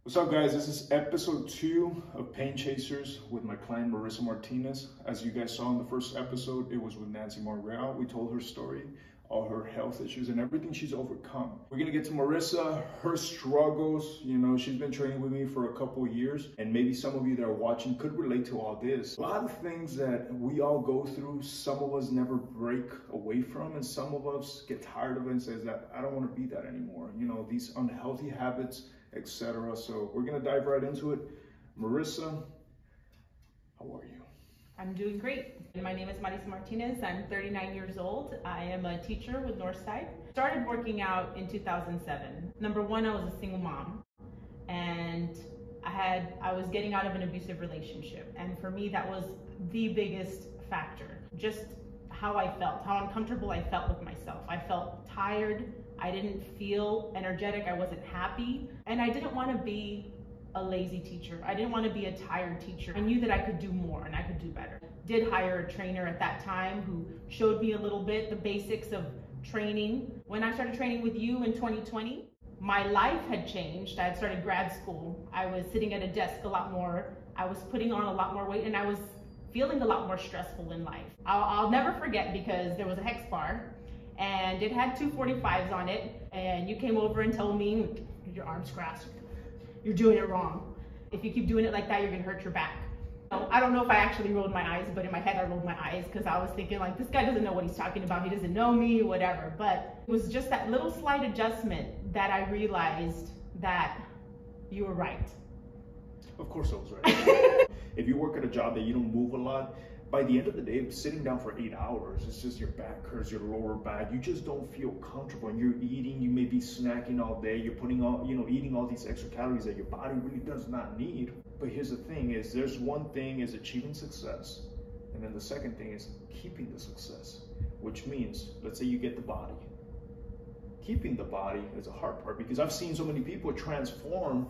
What's up, guys? This is episode 2 of Pain Chasers with my client Marissa Martinez. As you guys saw in the first episode, it was with Nancy Monreal. We told her story, all her health issues and everything she's overcome. We're gonna get to Marissa, her struggles. You know, she's been training with me for a couple of years, and maybe some of you that are watching could relate to all this. A lot of things that we all go through, some of us never break away from, and some of us get tired of it and says that I don't want to be that anymore. You know, these unhealthy habits, etc. So we're gonna dive right into it. Marissa, how are you? I'm doing great. My name is Marissa Martinez. I'm 39 years old. I am a teacher with Northside. Started working out in 2007. Number one, I was a single mom, and I was getting out of an abusive relationship. And for me, that was the biggest factor. Just how I felt, how uncomfortable I felt with myself. I felt tired. I didn't feel energetic. I wasn't happy. And I didn't want to be a lazy teacher. I didn't want to be a tired teacher. I knew that I could do more and I could do better. Did hire a trainer at that time who showed me a little bit the basics of training. When I started training with you in 2020, my life had changed. I had started grad school. I was sitting at a desk a lot more. I was putting on a lot more weight, and I was feeling a lot more stressful in life. I'll never forget, because there was a hex bar and it had 245s on it, and you came over and told me, your arm's crossed, you're doing it wrong. If you keep doing it like that, you're gonna hurt your back. I don't know if I actually rolled my eyes, but in my head I rolled my eyes, because I was thinking, like, this guy doesn't know what he's talking about, he doesn't know me, whatever. But it was just that little slight adjustment that I realized that you were right. Of course I was right. If you work at a job that you don't move a lot, by the end of the day, sitting down for 8 hours, it's just your back hurts, your lower back. You just don't feel comfortable, and you're eating, you may be snacking all day, you're putting all, eating all these extra calories that your body really does not need. But here's the thing is, there's one thing is achieving success, and then the second thing is keeping the success, which means, let's say you get the body. Keeping the body is a hard part, because I've seen so many people transform,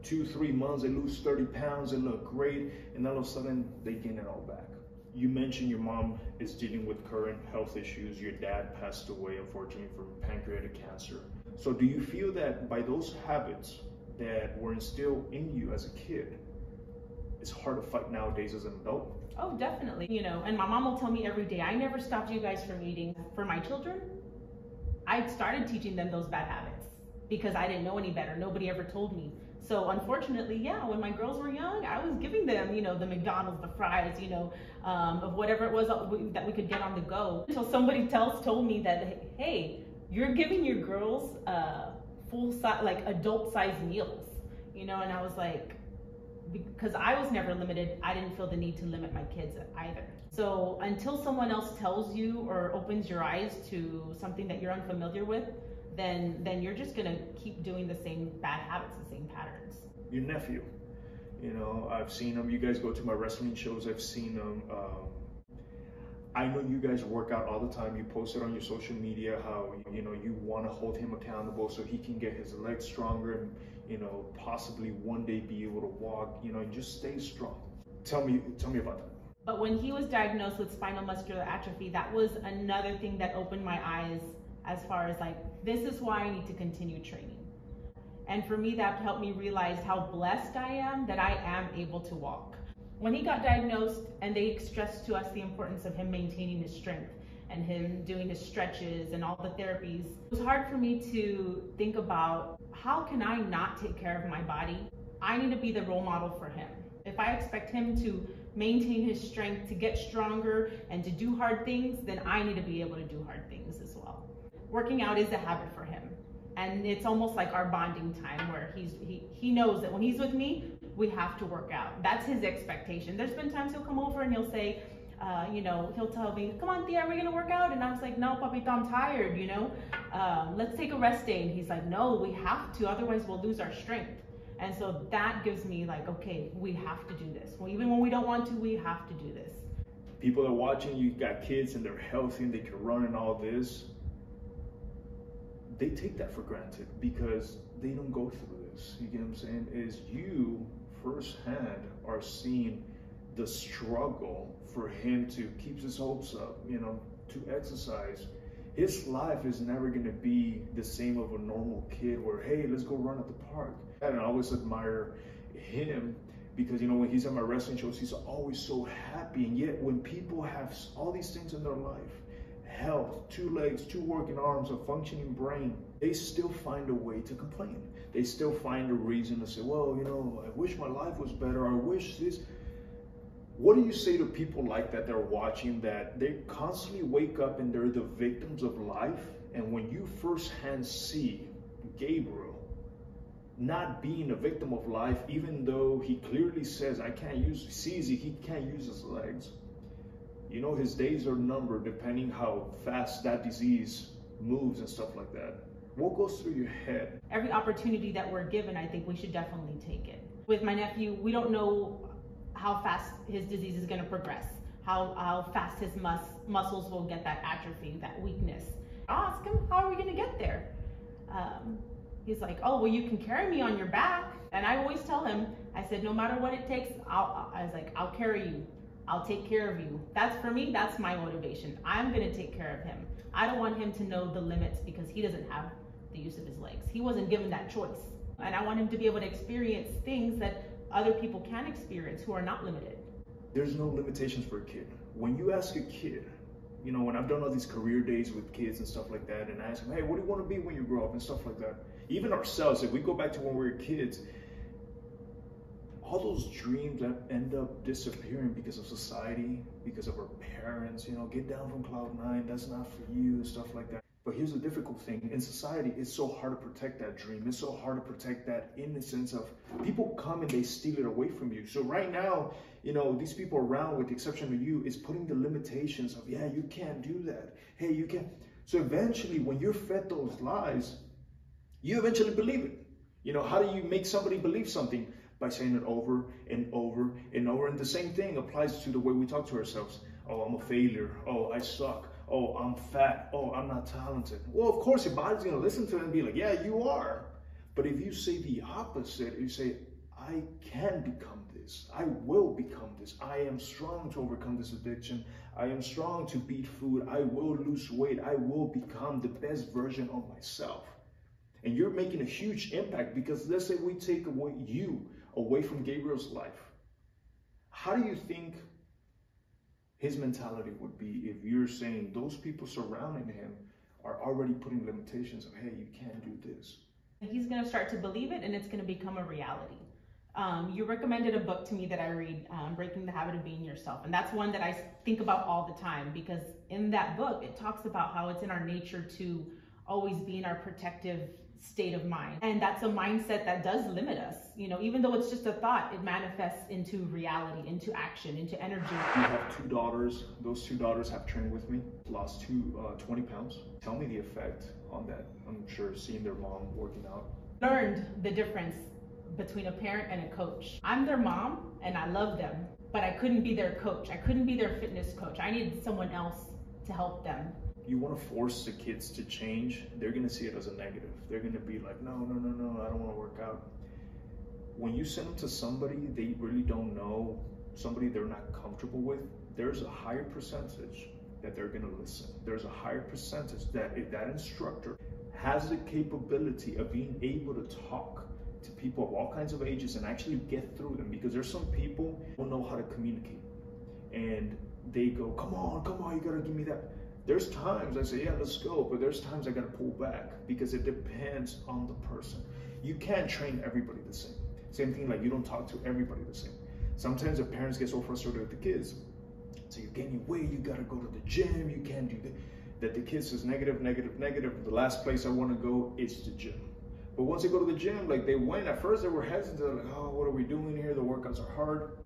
2-3 months, they lose 30 pounds, they look great, and all of a sudden they gain it all back. You mentioned your mom is dealing with current health issues. Your dad passed away, unfortunately, from pancreatic cancer. So do you feel that by those habits that were instilled in you as a kid, it's hard to fight nowadays as an adult? Oh, definitely. And my mom will tell me every day, I never stopped you guys from eating. For my children, I started teaching them those bad habits because I didn't know any better. Nobody ever told me. So unfortunately, yeah, when my girls were young, I was giving them, the McDonald's, the fries, of whatever it was that we could get on the go. Until somebody else told me that, hey, you're giving your girls full size, like adult size meals, and I was like, because I was never limited, I didn't feel the need to limit my kids either. So until someone else tells you or opens your eyes to something that you're unfamiliar with, then you're just gonna keep doing the same bad habits, the same patterns. Your nephew, I've seen him. You guys go to my wrestling shows, I've seen him. I know you guys work out all the time. You post it on your social media how, you want to hold him accountable so he can get his legs stronger and, possibly one day be able to walk, and just stay strong. Tell me about that. But when he was diagnosed with spinal muscular atrophy, that was another thing that opened my eyes as far as like, this is why I need to continue training. And for me, that helped me realize how blessed I am that I am able to walk. When he got diagnosed and they stressed to us the importance of him maintaining his strength and him doing his stretches and all the therapies, it was hard for me to think about, how can I not take care of my body? I need to be the role model for him. If I expect him to maintain his strength, to get stronger and to do hard things, then I need to be able to do hard things as well. Working out is a habit for him, and it's almost like our bonding time, where he knows that when he's with me, we have to work out. That's his expectation. There's been times he'll come over and he'll say, he'll tell me, come on, Thea, are we gonna work out? And I was like, no, Papito, I'm tired, let's take a rest day. And he's like, no, we have to, otherwise we'll lose our strength. And so that gives me like, okay, we have to do this. Well, even when we don't want to, we have to do this. People are watching, you got kids and they're healthy and they can run and all this. They take that for granted because they don't go through this. You get what I'm saying? Is you firsthand are seeing the struggle for him to keep his hopes up, to exercise His life is never going to be the same of a normal kid where, hey, let's go run at the park. And I always admire him because, you know, when he's at my wrestling shows, he's always so happy. And yet when people have all these things in their life, health, 2 legs, 2 working arms, a functioning brain, they still find a way to complain. They still find a reason to say, well, you know, I wish my life was better. I wish this. What do you say to people like that are watching, that they constantly wake up and they're the victims of life? And when you firsthand see Gabriel not being a victim of life, even though he clearly says, he can't use his legs. You know, his days are numbered depending how fast that disease moves and stuff like that. What goes through your head? Every opportunity that we're given, I think we should definitely take it. With my nephew, we don't know how fast his disease is going to progress, how fast his muscles will get that atrophy, that weakness. I ask him, how are we going to get there? He's like, oh, well, you can carry me on your back. And I always tell him, I said, no matter what it takes, I'll carry you. I'll take care of you. That's for me, that's my motivation. I'm going to take care of him. I don't want him to know the limits because he doesn't have the use of his legs. He wasn't given that choice. And I want him to be able to experience things that other people can experience who are not limited. There's no limitations for a kid. When you ask a kid, you know, when I've done all these career days with kids and stuff like that, and I ask them, hey, what do you want to be when you grow up and stuff like that? Even ourselves, if we go back to when we were kids, all those dreams that end up disappearing because of society, because of our parents, you know, get down from cloud 9, that's not for you, stuff like that. But here's the difficult thing. In society, it's so hard to protect that dream. It's so hard to protect that innocence of people come and they steal it away from you. So right now, you know, these people around, with the exception of you, is putting the limitations of, yeah, you can't do that. Hey, you can't. So eventually, when you're fed those lies, you eventually believe it. You know, how do you make somebody believe something? By saying it over and over and over. And the same thing applies to the way we talk to ourselves. Oh, I'm a failure. Oh, I suck. Oh, I'm fat. Oh, I'm not talented. Well, of course, your body's going to listen to it and be like, yeah, you are. But if you say the opposite, you say, I can become this. I will become this. I am strong to overcome this addiction. I am strong to beat food. I will lose weight. I will become the best version of myself. And you're making a huge impact, because let's say we take away from Gabriel's life. How do you think his mentality would be if you're saying those people surrounding him are already putting limitations of, hey, you can't do this? He's going to start to believe it, and it's going to become a reality. You recommended a book to me that I read, Breaking the Habit of Being Yourself. And that's one that I think about all the time, because in that book, it talks about how it's in our nature to always be in our protective state of mind. And that's a mindset that does limit us. You know, even though it's just a thought, it manifests into reality, into action, into energy. You have 2 daughters. Those 2 daughters have trained with me, lost 20 pounds. Tell me the effect on that. I'm sure seeing their mom working out. Learned the difference between a parent and a coach. I'm their mom and I love them, but I couldn't be their coach. I couldn't be their fitness coach. I needed someone else to help them. You want to force the kids to change, they're going to see it as a negative. They're going to be like, no, I don't want to work out. When you send them to somebody they really don't know, somebody they're not comfortable with, there's a higher percentage that they're going to listen. There's a higher percentage that if that instructor has the capability of being able to talk to people of all kinds of ages and actually get through them, because there's some people who don't know how to communicate. And they go, come on, you got to give me that. There's times I say, yeah, let's go, but there's times I got to pull back, because it depends on the person. You can't train everybody the same. Same thing, like you don't talk to everybody the same. Sometimes the parents get so frustrated with the kids. So you're gaining weight, you got to go to the gym, you can't do that. The kid says negative. The last place I want to go is the gym. But once they go to the gym, like they went, at first they were hesitant, they're like, oh, what are we doing here? The workouts are hard.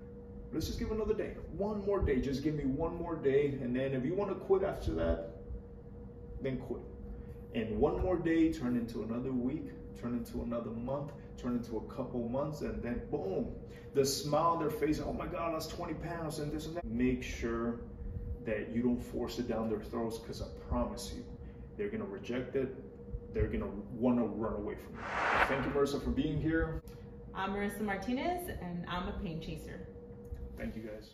Let's just give another day, one more day. Just give me one more day. And then if you want to quit after that, then quit. And one more day turn into another week, turn into another month, turn into a couple months, and then boom, the smile on their face, oh my God, that's 20 pounds and this and that. Make sure that you don't force it down their throats, because I promise you, they're going to reject it. They're going to want to run away from it. Thank you, Marissa, for being here. I'm Marissa Martinez, and I'm a pain chaser. Thank you, guys.